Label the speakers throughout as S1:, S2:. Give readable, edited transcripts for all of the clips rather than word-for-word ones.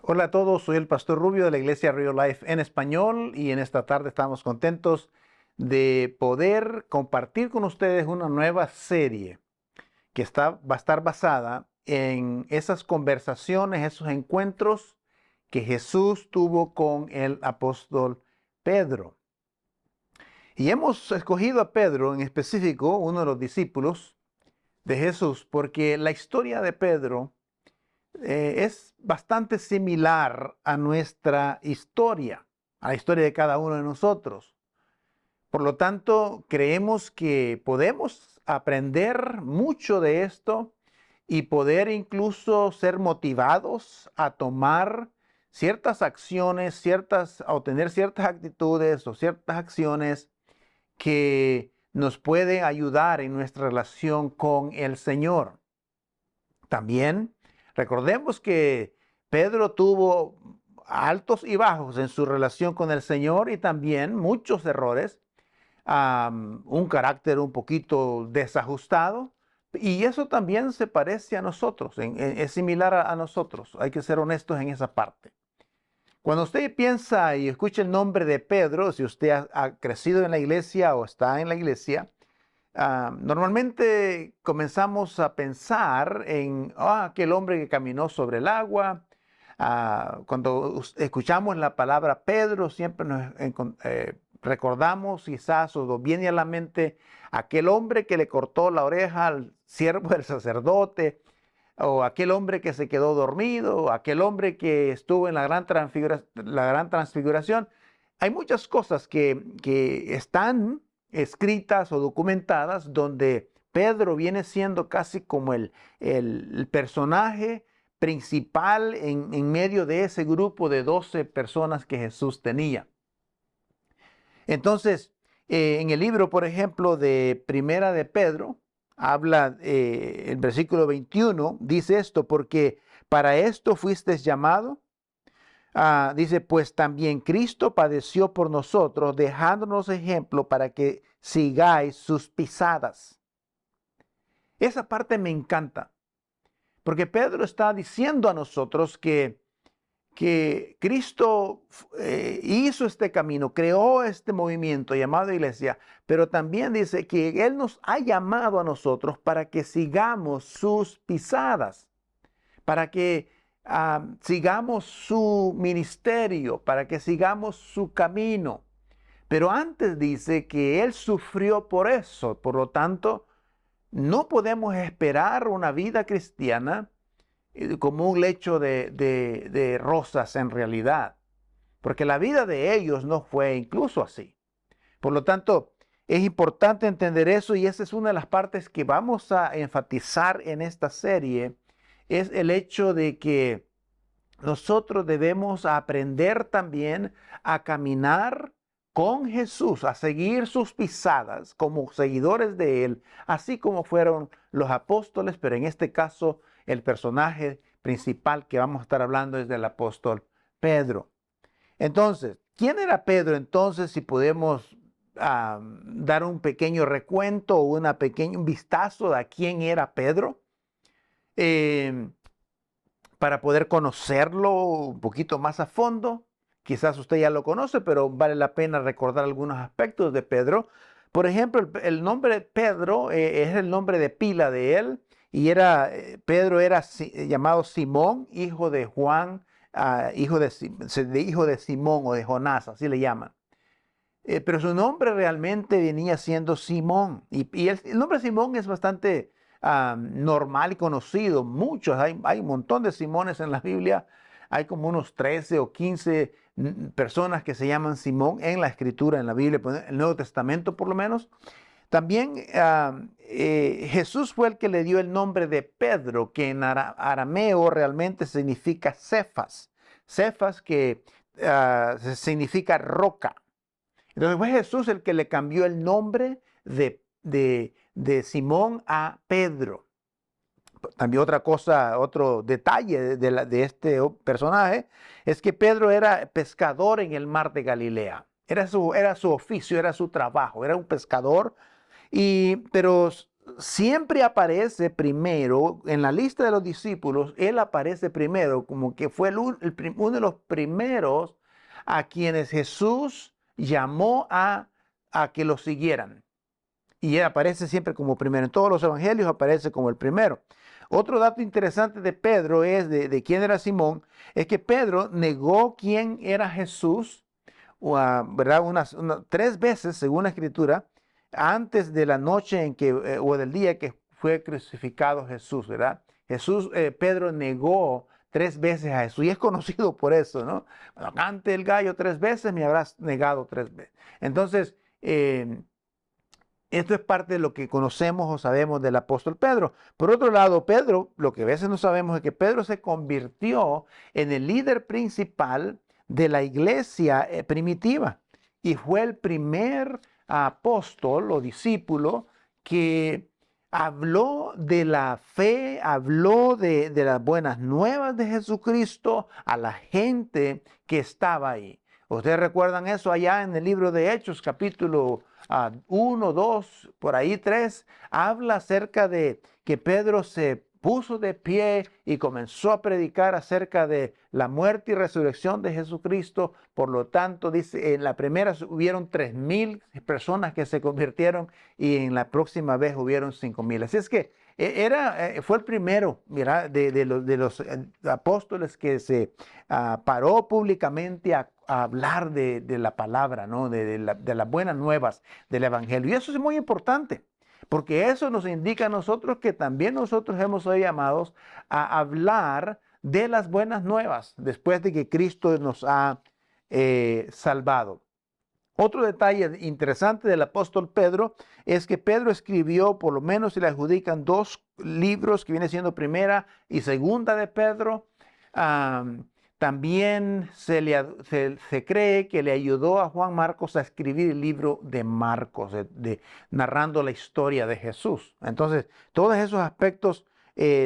S1: Hola a todos, soy el Pastor Rubio de la Iglesia Real Life en español y en esta tarde estamos contentos de poder compartir con ustedes una nueva serie que va a estar basada en esas conversaciones, esos encuentros que Jesús tuvo con el apóstol Pedro. Y hemos escogido a Pedro en específico, uno de los discípulos de Jesús, porque la historia de Pedro es bastante similar a nuestra historia, a la historia de cada uno de nosotros. Por lo tanto, creemos que podemos aprender mucho de esto y poder incluso ser motivados a tomar ciertas acciones, o tener ciertas actitudes o ciertas acciones que nos pueden ayudar en nuestra relación con el Señor. También recordemos que Pedro tuvo altos y bajos en su relación con el Señor y también muchos errores, un carácter un poquito desajustado. Y eso también se parece a nosotros, es similar a nosotros. Hay que ser honestos en esa parte. Cuando usted piensa y escucha el nombre de Pedro, si usted ha crecido en la iglesia o está en la iglesia, normalmente comenzamos a pensar en aquel hombre que caminó sobre el agua. Cuando escuchamos la palabra Pedro, siempre recordamos quizás o nos viene a la mente aquel hombre que le cortó la oreja al siervo del sacerdote, o aquel hombre que se quedó dormido, o aquel hombre que estuvo en la gran transfiguración. Hay muchas cosas que están escritas o documentadas donde Pedro viene siendo casi como el personaje principal en medio de ese grupo de 12 personas que Jesús tenía. Entonces, en el libro, por ejemplo, de Primera de Pedro, habla, el versículo 21, dice esto: porque para esto fuisteis llamado. Dice, pues también Cristo padeció por nosotros, dejándonos ejemplo para que sigáis sus pisadas. Esa parte me encanta, porque Pedro está diciendo a nosotros que Cristo hizo este camino, creó este movimiento llamado iglesia, pero también dice que Él nos ha llamado a nosotros para que sigamos sus pisadas, para que sigamos su ministerio, para que sigamos su camino. Pero antes dice que Él sufrió por eso. Por lo tanto, no podemos esperar una vida cristiana como un lecho de rosas en realidad, porque la vida de ellos no fue incluso así. Por lo tanto, es importante entender eso, y esa es una de las partes que vamos a enfatizar en esta serie, es el hecho de que nosotros debemos aprender también a caminar con Jesús, a seguir sus pisadas como seguidores de Él, así como fueron los apóstoles, pero en este caso el personaje principal que vamos a estar hablando es del apóstol Pedro. Entonces, ¿quién era Pedro entonces? Si podemos dar un pequeño recuento o un vistazo de a quién era Pedro. Para poder conocerlo un poquito más a fondo. Quizás usted ya lo conoce, pero vale la pena recordar algunos aspectos de Pedro. Por ejemplo, el nombre Pedro es el nombre de pila de él, y Pedro era llamado Simón, hijo de Juan, hijo de Simón o de Jonás, así le llaman. Pero su nombre realmente venía siendo Simón. Y el nombre Simón es bastante normal y conocido. Hay un montón de Simones en la Biblia. Hay como unos 13 o 15 personas que se llaman Simón en la Escritura, en la Biblia, en el Nuevo Testamento por lo menos. También Jesús fue el que le dio el nombre de Pedro, que en arameo realmente significa Cefas. Cefas, que significa roca. Entonces fue Jesús el que le cambió el nombre de Simón a Pedro. También otro detalle de este personaje es que Pedro era pescador en el mar de Galilea. Era su oficio, era su trabajo, era un pescador. Pero siempre aparece primero en la lista de los discípulos. Él aparece primero, como que fue uno de los primeros a quienes Jesús llamó a que lo siguieran. Y él aparece siempre como primero. En todos los evangelios aparece como el primero. Otro dato interesante de Pedro es de quién era Simón, es que Pedro negó quién era Jesús, ¿verdad? Tres veces, según la Escritura, antes de la noche en que, o del día que fue crucificado Jesús, ¿verdad? Pedro negó tres veces a Jesús y es conocido por eso, ¿no? Cuando cante el gallo tres veces, me habrás negado tres veces. Entonces, esto es parte de lo que conocemos o sabemos del apóstol Pedro. Por otro lado, Pedro, lo que a veces no sabemos es que Pedro se convirtió en el líder principal de la iglesia primitiva y fue el primer apóstol o discípulo que habló de la fe, habló de las buenas nuevas de Jesucristo a la gente que estaba ahí. Ustedes recuerdan eso allá en el libro de Hechos, capítulo 1, 2, por ahí 3, habla acerca de que Pedro se puso de pie y comenzó a predicar acerca de la muerte y resurrección de Jesucristo. Por lo tanto, dice, en la primera hubieron 3,000 personas que se convirtieron y en la próxima vez hubieron 5,000. Así es que fue el primero, mira, de los apóstoles que se paró públicamente a hablar de la palabra, ¿no? de las buenas nuevas del Evangelio. Y eso es muy importante, porque eso nos indica a nosotros que también nosotros hemos sido llamados a hablar de las buenas nuevas después de que Cristo nos ha salvado. Otro detalle interesante del apóstol Pedro es que Pedro escribió, por lo menos se le adjudican 2 libros que vienen siendo Primera y Segunda de Pedro. También se cree que le ayudó a Juan Marcos a escribir el libro de Marcos, narrando la historia de Jesús. Entonces, todos esos aspectos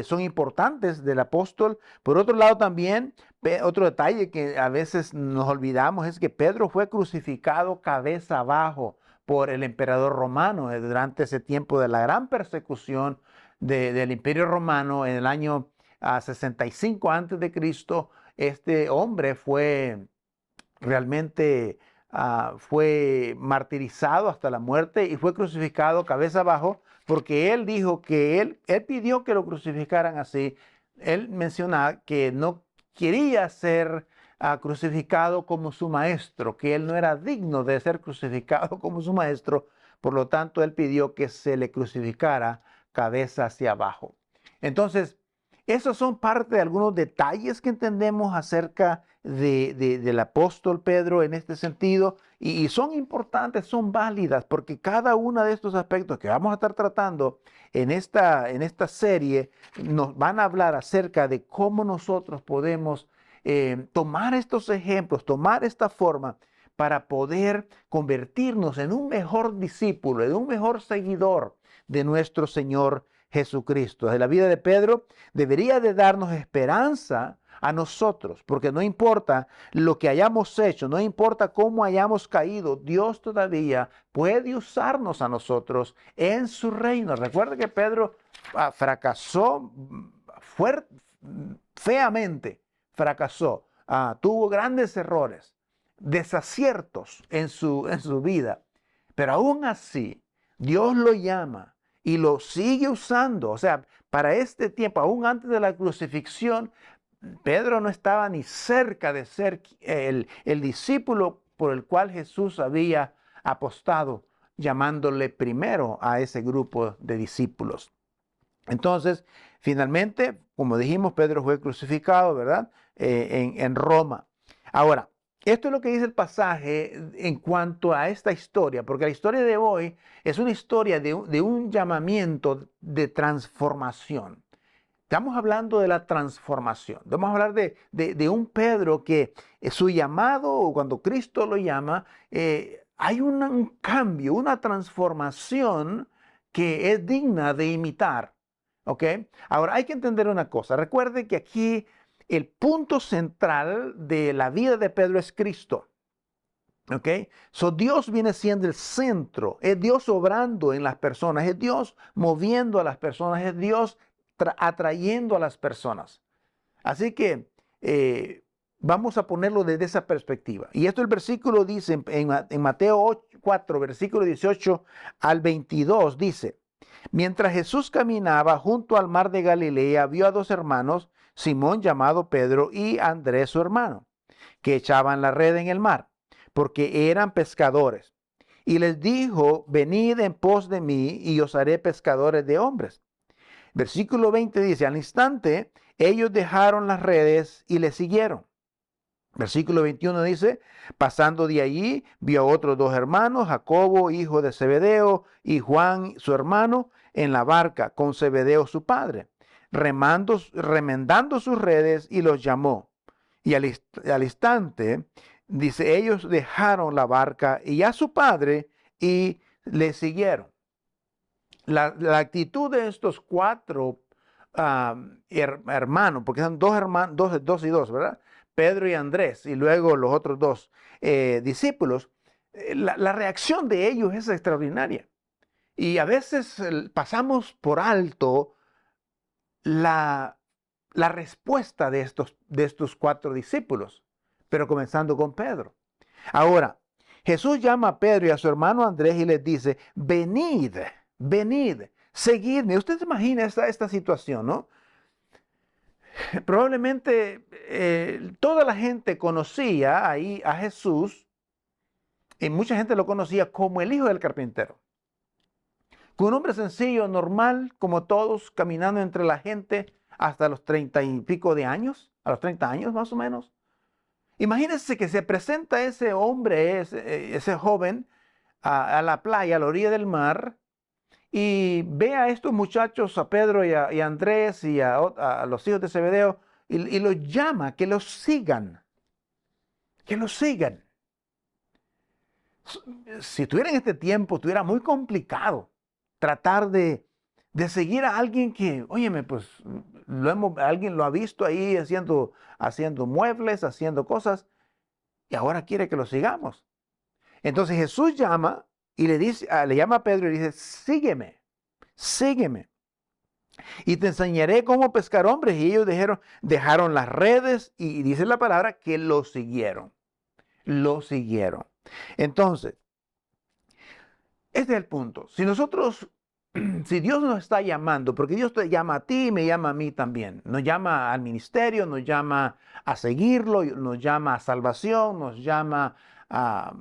S1: son importantes del apóstol. Por otro lado, también otro detalle que a veces nos olvidamos es que Pedro fue crucificado cabeza abajo por el emperador romano durante ese tiempo de la gran persecución del imperio romano en el año 65 antes de Cristo. Este hombre realmente fue martirizado hasta la muerte y fue crucificado cabeza abajo porque él dijo que él pidió que lo crucificaran así. Él menciona que no quería ser crucificado como su maestro, que él no era digno de ser crucificado como su maestro. Por lo tanto, él pidió que se le crucificara cabeza hacia abajo. Entonces, esos son parte de algunos detalles que entendemos acerca del apóstol Pedro en este sentido y son importantes, son válidas, porque cada uno de estos aspectos que vamos a estar tratando en esta serie nos van a hablar acerca de cómo nosotros podemos tomar estos ejemplos, tomar esta forma para poder convertirnos en un mejor discípulo, en un mejor seguidor de nuestro Señor Jesucristo. De la vida de Pedro debería de darnos esperanza a nosotros, porque no importa lo que hayamos hecho, no importa cómo hayamos caído, Dios todavía puede usarnos a nosotros en su reino. Recuerda que Pedro fracasó feamente, fracasó, tuvo grandes errores, desaciertos en su vida, pero aún así Dios lo llama y lo sigue usando. O sea, para este tiempo, aún antes de la crucifixión, Pedro no estaba ni cerca de ser el discípulo por el cual Jesús había apostado, llamándole primero a ese grupo de discípulos. Entonces, finalmente, como dijimos, Pedro fue crucificado, ¿verdad? En Roma. Ahora, esto es lo que dice el pasaje en cuanto a esta historia, porque la historia de hoy es una historia de un llamamiento de transformación. Estamos hablando de la transformación. Vamos a hablar de un Pedro que su llamado, o cuando Cristo lo llama, hay un cambio, una transformación que es digna de imitar. ¿Ok? Ahora hay que entender una cosa. Recuerde que aquí el punto central de la vida de Pedro es Cristo. ¿Ok? So Dios viene siendo el centro, es Dios obrando en las personas, es Dios moviendo a las personas, es Dios atrayendo a las personas. Así que vamos a ponerlo desde esa perspectiva. Y esto el versículo dice en Mateo 4, versículo 18 al 22, dice: mientras Jesús caminaba junto al mar de Galilea, vio a dos hermanos, Simón llamado Pedro y Andrés su hermano, que echaban la red en el mar, porque eran pescadores. Y les dijo: venid en pos de mí y os haré pescadores de hombres. Versículo 20 dice: al instante ellos dejaron las redes y le siguieron. Versículo 21 dice: pasando de allí, vio a otros dos hermanos, Jacobo, hijo de Zebedeo, y Juan, su hermano, en la barca con Zebedeo, su padre, remendando sus redes, y los llamó. Y al instante, dice, ellos dejaron la barca y a su padre y le siguieron. La actitud de estos cuatro hermanos, porque son dos hermanos, dos y dos, ¿verdad? Pedro y Andrés, y luego los otros dos discípulos, la reacción de ellos es extraordinaria. Y a veces pasamos por alto la respuesta de estos cuatro discípulos, pero comenzando con Pedro. Ahora, Jesús llama a Pedro y a su hermano Andrés y les dice: venid, venid, seguidme. Usted se imagina esta situación, ¿no? Probablemente toda la gente conocía ahí a Jesús, y mucha gente lo conocía como el hijo del carpintero. Un hombre sencillo, normal, como todos, caminando entre la gente hasta los 30 y pico de años, a los 30 años más o menos. Imagínense que se presenta ese hombre, ese joven, a la playa, a la orilla del mar, y ve a estos muchachos, a Pedro y a Andrés y a los hijos de Zebedeo, y los llama que los sigan. Que los sigan. Si estuviera en este tiempo, estuviera muy complicado tratar de seguir a alguien que, óyeme, pues alguien lo ha visto ahí haciendo muebles, haciendo cosas, y ahora quiere que lo sigamos. Entonces Jesús llama y le llama a Pedro y dice: sígueme, sígueme. Y te enseñaré cómo pescar hombres. Y ellos dejaron las redes y dice la palabra que lo siguieron. Lo siguieron. Entonces, este es el punto. Si Dios nos está llamando, porque Dios te llama a ti y me llama a mí también, nos llama al ministerio, nos llama a seguirlo, nos llama a salvación, nos llama a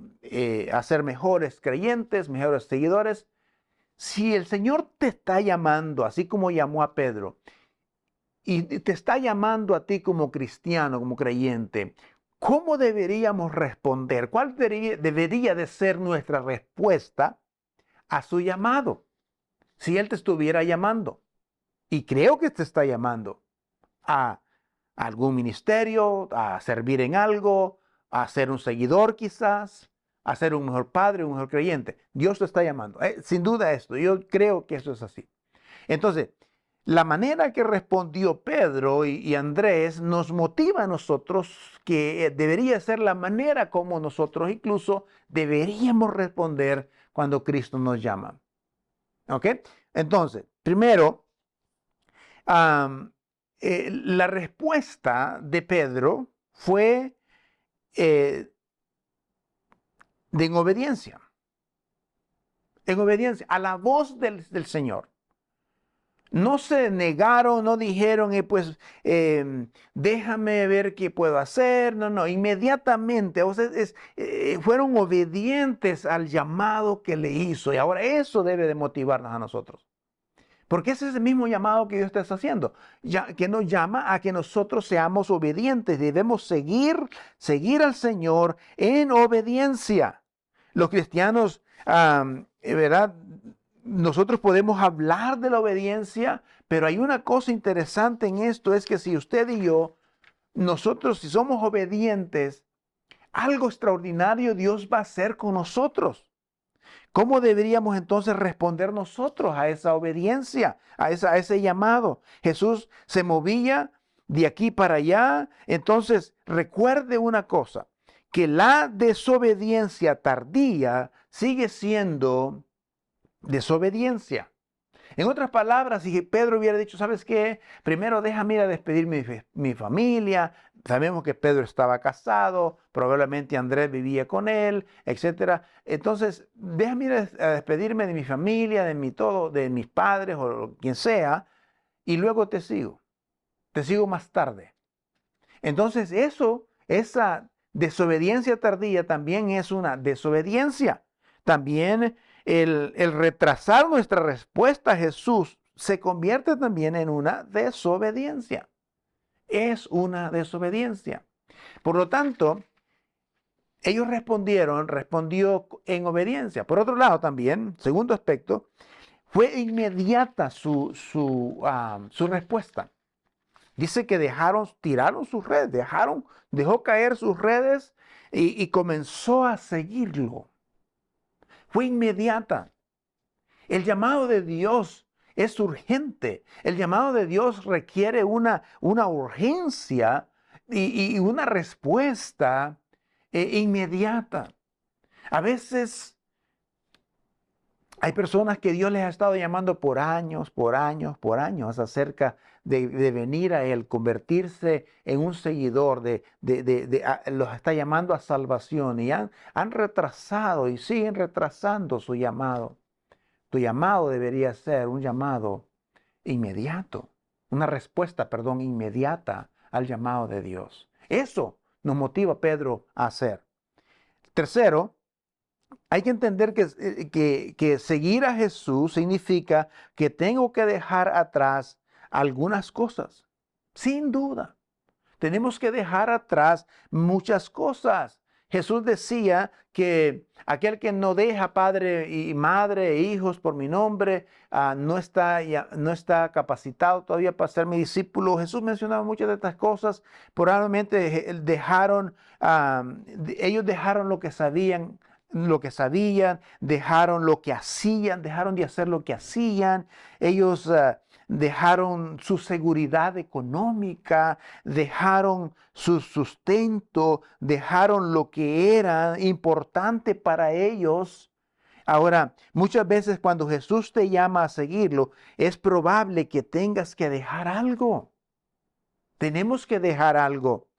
S1: ser mejores creyentes, mejores seguidores. Si el Señor te está llamando, así como llamó a Pedro, y te está llamando a ti como cristiano, como creyente, ¿cómo deberíamos responder? ¿Cuál debería de ser nuestra respuesta a su llamado? Si Él te estuviera llamando, y creo que te está llamando a algún ministerio, a servir en algo, a ser un seguidor quizás, a ser un mejor padre, un mejor creyente. Dios te está llamando. Sin duda esto, yo creo que eso es así. Entonces, la manera que respondió Pedro y Andrés nos motiva a nosotros, que debería ser la manera como nosotros incluso deberíamos responder cuando Cristo nos llama. ¿Ok? Entonces, primero, la respuesta de Pedro fue en obediencia a la voz del Señor. No se negaron, no dijeron, pues déjame ver qué puedo hacer. No, inmediatamente, o sea, fueron obedientes al llamado que le hizo. Y ahora eso debe de motivarnos a nosotros. Porque ese es el mismo llamado que Dios está haciendo, que nos llama a que nosotros seamos obedientes. Debemos seguir al Señor en obediencia. Los cristianos, ¿verdad? Nosotros podemos hablar de la obediencia, pero hay una cosa interesante en esto, es que si usted y yo, nosotros si somos obedientes, algo extraordinario Dios va a hacer con nosotros. ¿Cómo deberíamos entonces responder nosotros a esa obediencia, a ese llamado? Jesús se movía de aquí para allá. Entonces, recuerde una cosa, que la desobediencia tardía sigue siendo desobediencia. En otras palabras, si Pedro hubiera dicho, ¿sabes qué? Primero déjame ir a despedir mi familia. Sabemos que Pedro estaba casado, probablemente Andrés vivía con él, etc. Entonces, déjame ir a despedirme de mi familia, de mi todo, de mis padres o quien sea, y luego te sigo. Te sigo más tarde. Entonces, esa desobediencia tardía también es una desobediencia. También el retrasar nuestra respuesta a Jesús se convierte también en una desobediencia. Es una desobediencia. Por lo tanto, ellos respondió en obediencia. Por otro lado también, segundo aspecto, fue inmediata su respuesta. Dice que tiraron sus redes, dejó caer sus redes y comenzó a seguirlo. Fue inmediata. El llamado de Dios es urgente. El llamado de Dios requiere una urgencia y una respuesta inmediata. A veces hay personas que Dios les ha estado llamando por años, acerca de venir a Él, convertirse en un seguidor, los está llamando a salvación y han retrasado y siguen retrasando su llamado. Tu llamado debería ser un llamado inmediato, una respuesta, perdón, inmediata al llamado de Dios. Eso nos motiva a Pedro a hacer. Tercero, hay que entender que seguir a Jesús significa que tengo que dejar atrás algunas cosas. Sin duda, tenemos que dejar atrás muchas cosas. Jesús decía que aquel que no deja padre y madre e hijos por mi nombre no está capacitado todavía para ser mi discípulo. Jesús mencionaba muchas de estas cosas. Probablemente ellos dejaron lo que sabían, dejaron lo que hacían, dejaron de hacer lo que hacían. Ellos dejaron su seguridad económica, dejaron su sustento, dejaron lo que era importante para ellos. Ahora, muchas veces cuando Jesús te llama a seguirlo, es probable que tengas que dejar algo. Tenemos que dejar algo.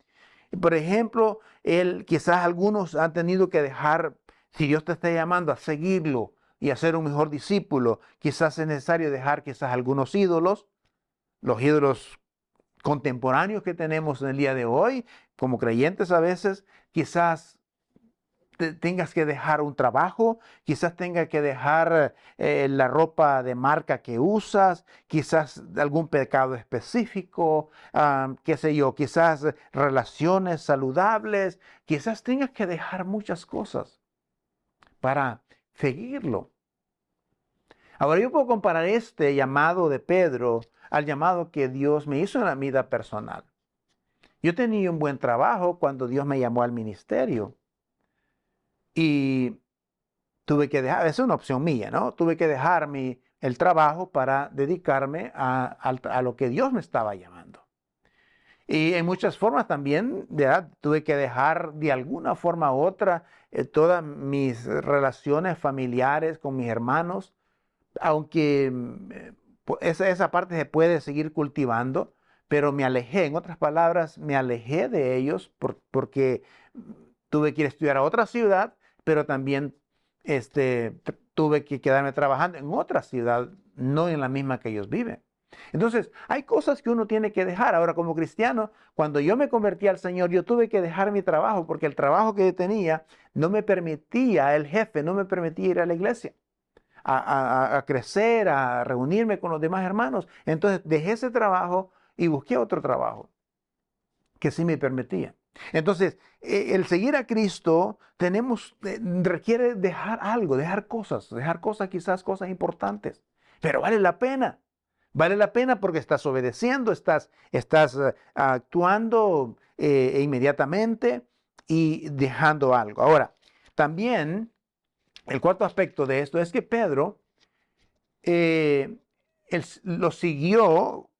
S1: Por ejemplo, quizás algunos han tenido que dejar, si Dios te está llamando a seguirlo y a ser un mejor discípulo, quizás es necesario dejar quizás algunos ídolos, los ídolos contemporáneos que tenemos en el día de hoy, como creyentes a veces, quizás tengas que dejar un trabajo, quizás tengas que dejar la ropa de marca que usas, quizás algún pecado específico, qué sé yo, quizás relaciones saludables, quizás tengas que dejar muchas cosas para seguirlo. Ahora yo puedo comparar este llamado de Pedro al llamado que Dios me hizo en la vida personal. Yo tenía un buen trabajo cuando Dios me llamó al ministerio. Y tuve que dejar, es una opción mía, ¿no? Tuve que dejar el trabajo para dedicarme a lo que Dios me estaba llamando. Y en muchas formas también, ¿verdad? Tuve que dejar de alguna forma u otra todas mis relaciones familiares con mis hermanos, aunque esa parte se puede seguir cultivando, pero me alejé, en otras palabras, me alejé de ellos porque tuve que ir a estudiar a otra ciudad, pero también tuve que quedarme trabajando en otra ciudad, no en la misma que ellos viven. Entonces, hay cosas que uno tiene que dejar. Ahora, como cristiano, cuando yo me convertí al Señor, yo tuve que dejar mi trabajo porque el trabajo que yo tenía no me permitía, el jefe no me permitía ir a la iglesia, a crecer, a reunirme con los demás hermanos. Entonces, dejé ese trabajo y busqué otro trabajo que sí me permitía. Entonces, el seguir a Cristo requiere dejar algo, dejar cosas, quizás cosas importantes, pero vale la pena. Vale la pena porque estás obedeciendo, estás actuando inmediatamente y dejando algo. Ahora, también el cuarto aspecto de esto es que Pedro lo siguió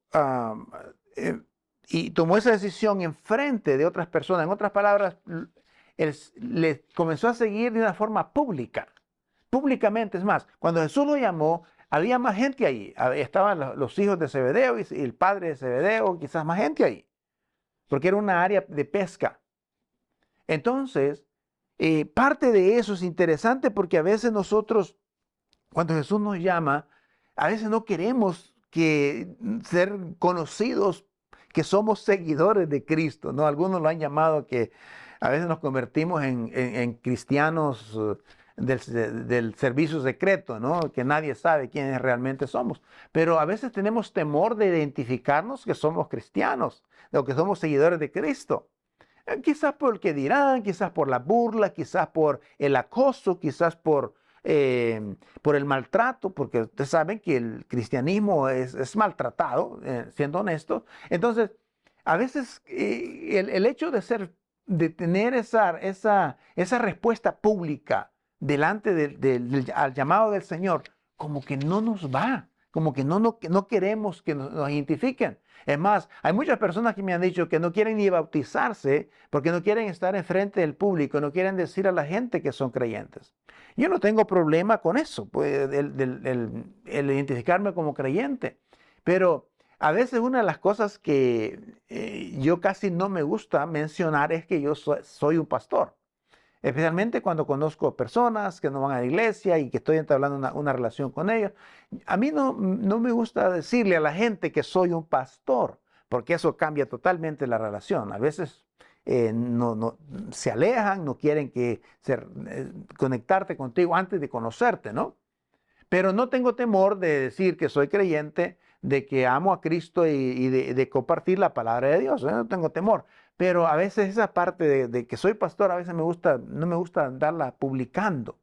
S1: y tomó esa decisión en frente de otras personas. En otras palabras, él le comenzó a seguir de una forma pública, públicamente. Es más, cuando Jesús lo llamó, había más gente ahí. Estaban los hijos de Zebedeo y el padre de Zebedeo, quizás más gente ahí, porque era una área de pesca. Entonces, parte de eso es interesante porque a veces nosotros, cuando Jesús nos llama, a veces no queremos ser conocidos que somos seguidores de Cristo, ¿no? Algunos lo han llamado que a veces nos convertimos en cristianos del servicio secreto, ¿no? Que nadie sabe quiénes realmente somos. Pero a veces tenemos temor de identificarnos que somos cristianos, o que somos seguidores de Cristo. Quizás por el que dirán, quizás por la burla, quizás por el acoso, quizás por el maltrato, porque ustedes saben que el cristianismo es maltratado, siendo honesto. Entonces, a veces el hecho de tener esa respuesta pública delante al llamado del Señor, como que no nos va, como que no queremos que nos identifiquen. Es más, hay muchas personas que me han dicho que no quieren ni bautizarse porque no quieren estar enfrente del público, no quieren decir a la gente que son creyentes. Yo no tengo problema con eso, pues, el identificarme como creyente, pero a veces una de las cosas que yo casi no me gusta mencionar es que yo soy un pastor. Especialmente cuando conozco personas que no van a la iglesia y que estoy entablando una relación con ellos. A mí no me gusta decirle a la gente que soy un pastor, porque eso cambia totalmente la relación. A veces no se alejan, no quieren conectarte contigo antes de conocerte, ¿no? Pero no tengo temor de decir que soy creyente, de que amo a Cristo y de compartir la palabra de Dios. No tengo temor. Pero a veces esa parte de que soy pastor, a veces no me gusta andarla publicando,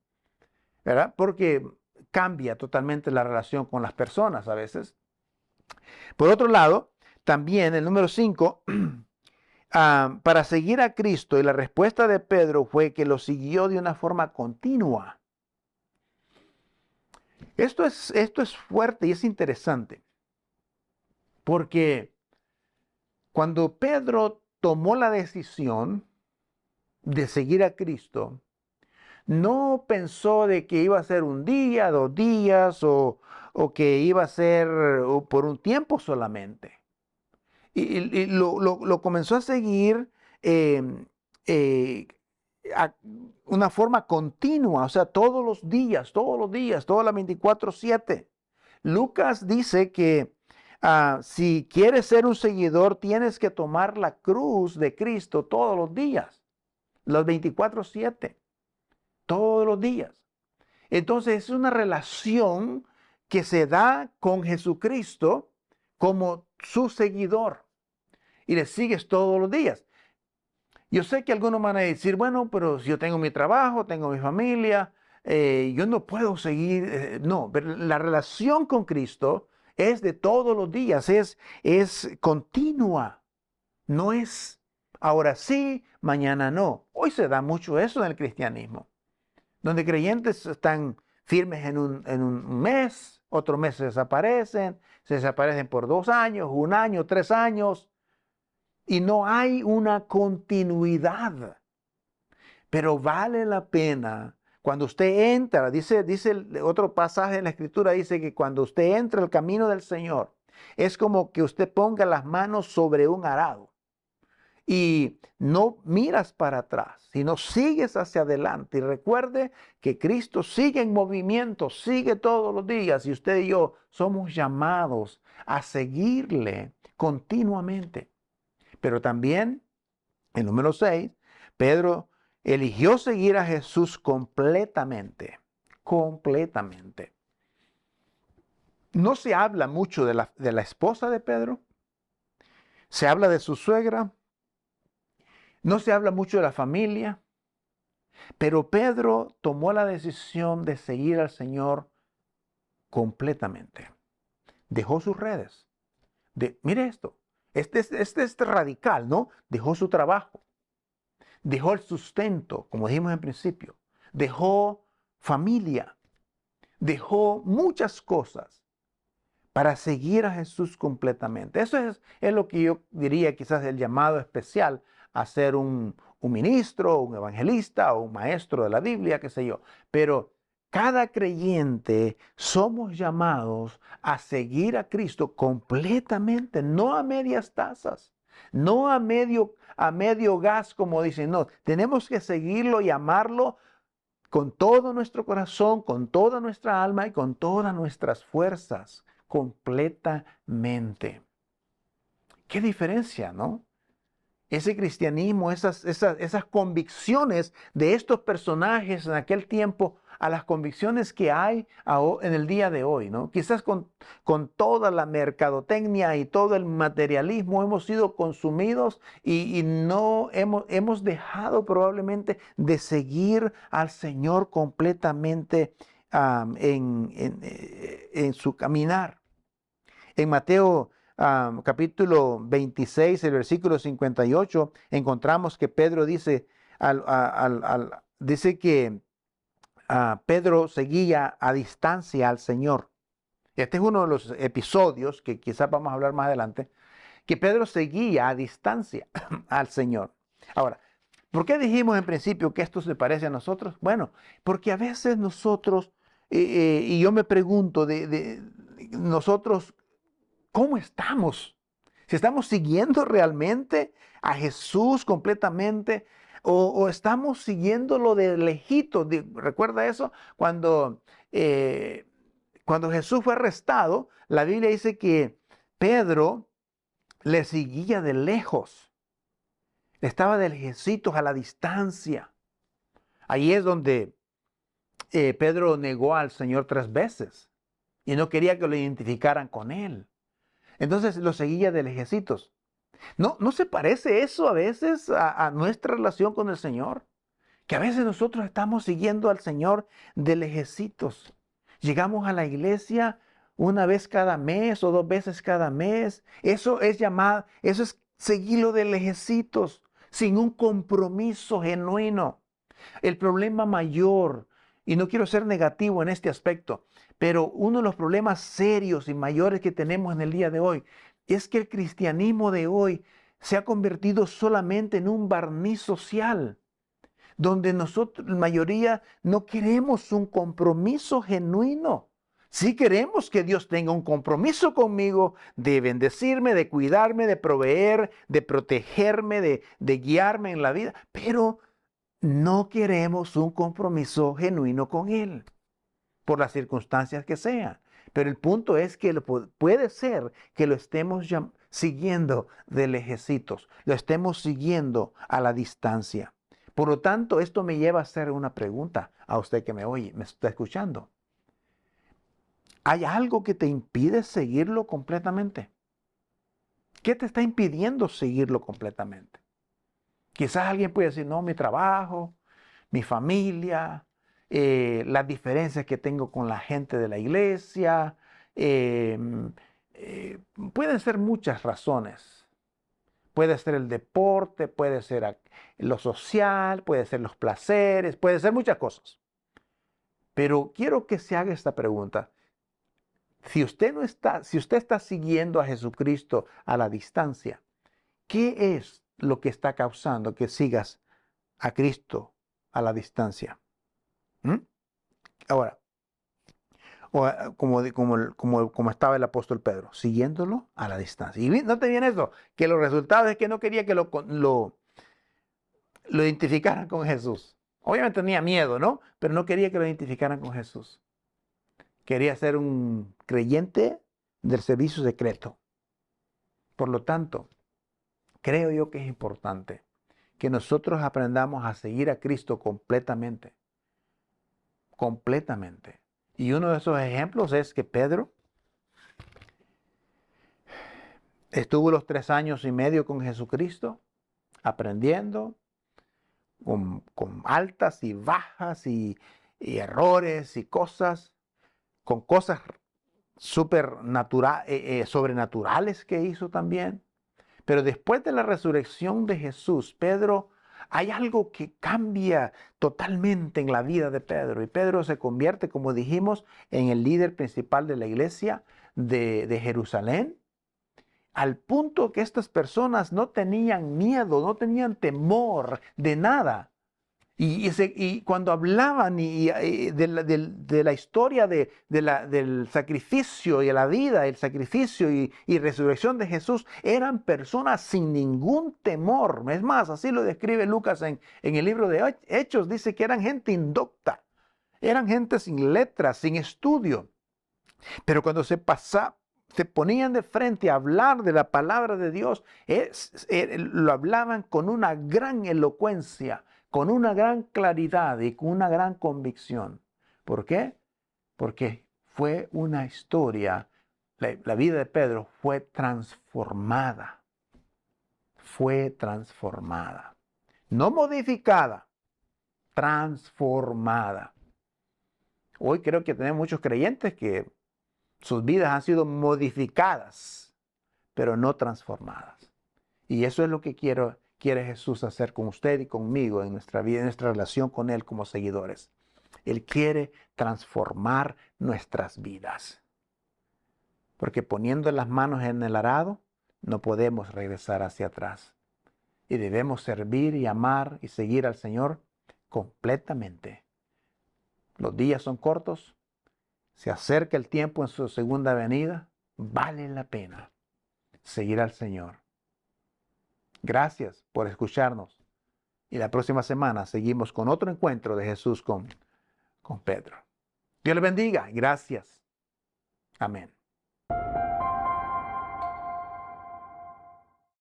S1: ¿verdad? Porque cambia totalmente la relación con las personas a veces. Por otro lado, también el número 5, para seguir a Cristo, y la respuesta de Pedro fue que lo siguió de una forma continua. Esto es fuerte y es interesante, porque cuando Pedro tomó la decisión de seguir a Cristo, no pensó de que iba a ser un día, 2 días o que iba a ser por un tiempo solamente. Y lo comenzó a seguir eh, a una forma continua, o sea, todos los días, todas las 24/7. Lucas dice que si quieres ser un seguidor, tienes que tomar la cruz de Cristo todos los días, los 24/7, todos los días. Entonces es una relación que se da con Jesucristo como su seguidor y le sigues todos los días. Yo sé que algunos van a decir, bueno, pero si yo tengo mi trabajo, tengo mi familia, yo no puedo seguir. No, pero la relación con Cristo es de todos los días, es continua. No es ahora sí, mañana no. Hoy se da mucho eso en el cristianismo, donde creyentes están firmes en un mes, otro mes se desaparecen por 2 años, 1 año, 3 años, y no hay una continuidad. Pero vale la pena cuando usted entra, dice otro pasaje en la Escritura, dice que cuando usted entra al camino del Señor, es como que usted ponga las manos sobre un arado y no miras para atrás, sino sigues hacia adelante. Y recuerde que Cristo sigue en movimiento, sigue todos los días, y usted y yo somos llamados a seguirle continuamente. Pero también, el número 6, Pedro eligió seguir a Jesús completamente, completamente. No se habla mucho de la esposa de Pedro, se habla de su suegra, no se habla mucho de la familia, pero Pedro tomó la decisión de seguir al Señor completamente. Dejó sus redes. Mire esto, este es radical, ¿no? Dejó su trabajo, dejó el sustento, como dijimos en principio, dejó familia, dejó muchas cosas para seguir a Jesús completamente. Eso es lo que yo diría quizás el llamado especial a ser un un ministro, un evangelista o un maestro de la Biblia, qué sé yo. Pero cada creyente somos llamados a seguir a Cristo completamente, no a medias tazas, no a medio gas, como dicen, no, tenemos que seguirlo y amarlo con todo nuestro corazón, con toda nuestra alma y con todas nuestras fuerzas, completamente. ¿Qué diferencia, no? Ese cristianismo, esas convicciones de estos personajes en aquel tiempo a las convicciones que hay en el día de hoy, ¿no? Quizás con toda la mercadotecnia y todo el materialismo hemos sido consumidos y no hemos dejado probablemente de seguir al Señor completamente en su caminar. En Mateo capítulo 26, el versículo 58, encontramos que Pedro dice, dice que Pedro seguía a distancia al Señor. Este es uno de los episodios que quizás vamos a hablar más adelante, que Pedro seguía a distancia al Señor. Ahora, ¿por qué dijimos en principio que esto se parece a nosotros? Bueno, porque a veces nosotros, y yo me pregunto nosotros, ¿cómo estamos? Si estamos siguiendo realmente a Jesús completamente o estamos siguiéndolo de lejito. ¿Recuerda eso? Cuando Jesús fue arrestado, la Biblia dice que Pedro le seguía de lejos. Estaba de lejecitos a la distancia. Ahí es donde Pedro negó al Señor 3 veces y no quería que lo identificaran con él. Entonces lo seguía de lejecitos. ¿No se parece eso a veces a nuestra relación con el Señor? Que a veces nosotros estamos siguiendo al Señor de lejecitos. Llegamos a la iglesia una vez cada mes o 2 veces cada mes. Eso es seguirlo de lejecitos, sin un compromiso genuino. El problema mayor, y no quiero ser negativo en este aspecto, pero uno de los problemas serios y mayores que tenemos en el día de hoy es que el cristianismo de hoy se ha convertido solamente en un barniz social, donde nosotros, la mayoría, no queremos un compromiso genuino. Sí queremos que Dios tenga un compromiso conmigo de bendecirme, de cuidarme, de proveer, de protegerme, de guiarme en la vida, pero no queremos un compromiso genuino con Él, por las circunstancias que sean. Pero el punto es que puede ser que lo estemos siguiendo de lejecitos, lo estemos siguiendo a la distancia. Por lo tanto, esto me lleva a hacer una pregunta a usted que me oye, me está escuchando. ¿Hay algo que te impide seguirlo completamente? ¿Qué te está impidiendo seguirlo completamente? Quizás alguien puede decir, no, mi trabajo, mi familia, las diferencias que tengo con la gente de la iglesia. Pueden ser muchas razones. Puede ser el deporte, puede ser lo social, puede ser los placeres, puede ser muchas cosas. Pero quiero que se haga esta pregunta. Si usted está siguiendo a Jesucristo a la distancia, ¿qué es lo que está causando que sigas a Cristo a la distancia? ¿Mm? Ahora, como estaba el apóstol Pedro, siguiéndolo a la distancia. Y no te viene eso, que los resultados es que no quería que lo identificaran con Jesús. Obviamente tenía miedo, ¿no? Pero no quería que lo identificaran con Jesús. Quería ser un creyente del servicio secreto. Por lo tanto, creo yo que es importante que nosotros aprendamos a seguir a Cristo completamente. Completamente. Y uno de esos ejemplos es que Pedro estuvo los 3 años y medio con Jesucristo, aprendiendo, con altas y bajas y errores y cosas, con cosas sobrenaturales que hizo también. Pero después de la resurrección de Jesús, Pedro, hay algo que cambia totalmente en la vida de Pedro. Y Pedro se convierte, como dijimos, en el líder principal de la iglesia de Jerusalén. al punto que estas personas no tenían miedo, no tenían temor de nada. Y cuando hablaban de la historia del sacrificio y la vida, el sacrificio y resurrección de Jesús, eran personas sin ningún temor. Es más, así lo describe Lucas en el libro de Hechos. Dice que eran gente indocta, eran gente sin letras, sin estudio. Pero cuando se ponían de frente a hablar de la palabra de Dios, lo hablaban con una gran elocuencia, con una gran claridad y con una gran convicción. ¿Por qué? Porque fue una historia, la vida de Pedro fue transformada. Fue transformada. No modificada, transformada. Hoy creo que tenemos muchos creyentes que sus vidas han sido modificadas, pero no transformadas. Y eso es lo que quiere Jesús hacer con usted y conmigo en nuestra vida, en nuestra relación con Él como seguidores. Él quiere transformar nuestras vidas. Porque poniendo las manos en el arado, no podemos regresar hacia atrás. Y debemos servir y amar y seguir al Señor completamente. Los días son cortos. Se acerca el tiempo en su segunda venida. Vale la pena seguir al Señor. Gracias por escucharnos. Y la próxima semana seguimos con otro encuentro de Jesús con Pedro. Dios le bendiga. Gracias. Amén.